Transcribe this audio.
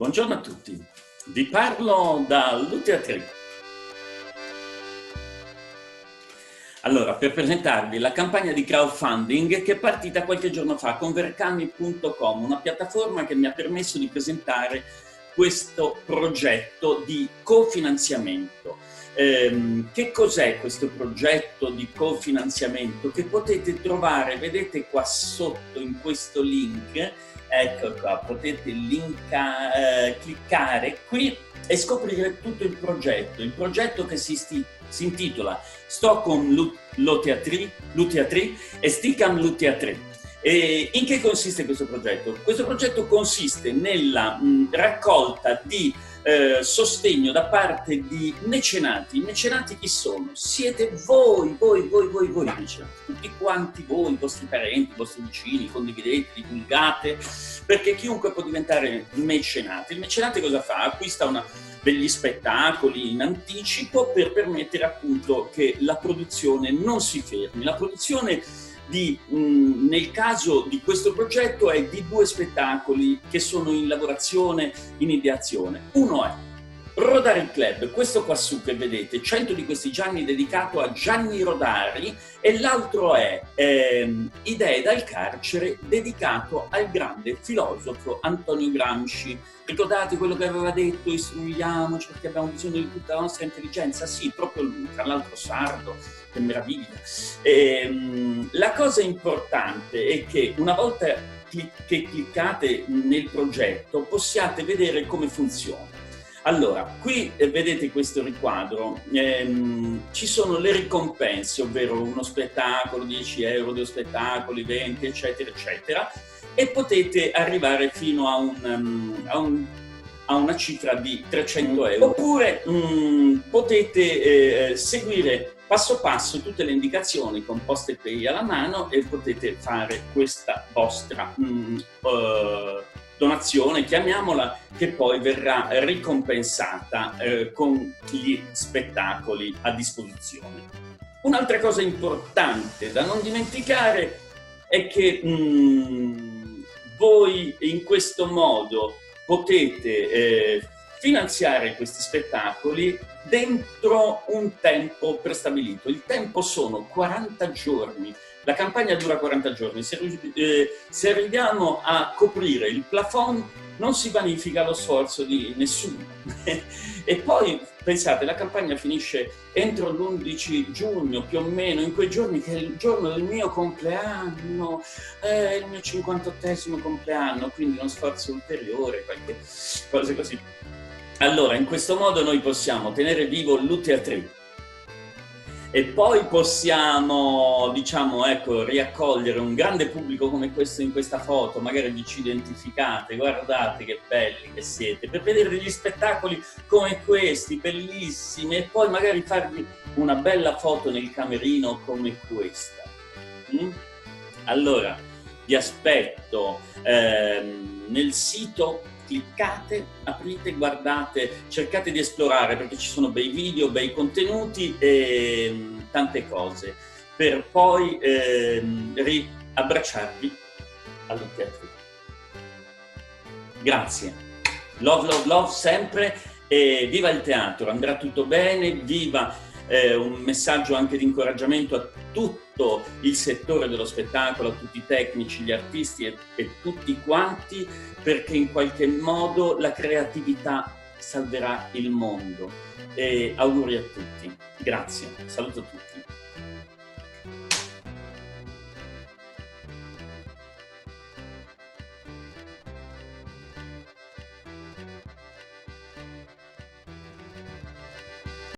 Buongiorno a tutti, vi parlo da Luteatri. Allora, per presentarvi la campagna di crowdfunding che è partita qualche giorno fa con Verkami.com, una piattaforma che mi ha permesso di presentare questo progetto di cofinanziamento. Che cos'è questo progetto di cofinanziamento? Che potete trovare, vedete qua sotto in questo link, ecco qua, potete cliccare qui e scoprire tutto il progetto che si intitola Stockholm Luteatri e Stickham Luteatri. E in che consiste questo progetto? Questo progetto consiste nella raccolta di sostegno da parte di mecenati. I mecenati chi sono? Siete voi mecenati, tutti quanti voi, i vostri parenti, i vostri vicini, condividete, divulgate, perché chiunque può diventare mecenate. Il mecenate cosa fa? Acquista degli spettacoli in anticipo per permettere appunto che la produzione non si fermi. La produzione nel caso di questo progetto è di 2 spettacoli che sono in lavorazione, in ideazione. Uno è Rodari Club, questo qua su che vedete, 100 di questi giorni dedicato a Gianni Rodari, e l'altro è Idee dal carcere, dedicato al grande filosofo Antonio Gramsci. Ricordate quello che aveva detto, istruiamoci perché abbiamo bisogno di tutta la nostra intelligenza? Sì, proprio lui, tra l'altro sardo, che meraviglia. La cosa importante è che una volta che cliccate nel progetto possiate vedere come funziona. Allora, qui vedete questo riquadro, ci sono le ricompense, ovvero uno spettacolo, 10 euro, 2 spettacoli, 20, eccetera, eccetera, e potete arrivare fino a una cifra di 300 euro. Oppure potete seguire passo passo tutte le indicazioni con PostePay alla mano e potete fare questa vostra donazione, chiamiamola, che poi verrà ricompensata con gli spettacoli a disposizione. Un'altra cosa importante da non dimenticare è che voi in questo modo potete finanziare questi spettacoli dentro un tempo prestabilito. Il tempo sono 40 giorni. La campagna dura 40 giorni. Se arriviamo a coprire il plafond non si vanifica lo sforzo di nessuno. E poi pensate, la campagna finisce entro l'11 giugno più o meno, in quei giorni che è il giorno del mio compleanno, il mio 58esimo compleanno, quindi uno sforzo ulteriore, qualche cosa così. Allora, in questo modo noi possiamo tenere vivo Luteatri e poi possiamo, diciamo, ecco, riaccogliere un grande pubblico come questo in questa foto, magari vi ci identificate, guardate che belli che siete, per vedere degli spettacoli come questi, bellissimi, e poi magari farvi una bella foto nel camerino come questa. Allora, vi aspetto nel sito. Cliccate, aprite, guardate, cercate di esplorare perché ci sono bei video, bei contenuti e tante cose per poi riabbracciarvi allo teatro. Grazie, love, love, love sempre, e viva il teatro, andrà tutto bene, viva un messaggio anche di incoraggiamento a tutto il settore dello spettacolo, a tutti i tecnici, gli artisti e tutti quanti, perché in qualche modo la creatività salverà il mondo. E auguri a tutti. Grazie, saluto tutti.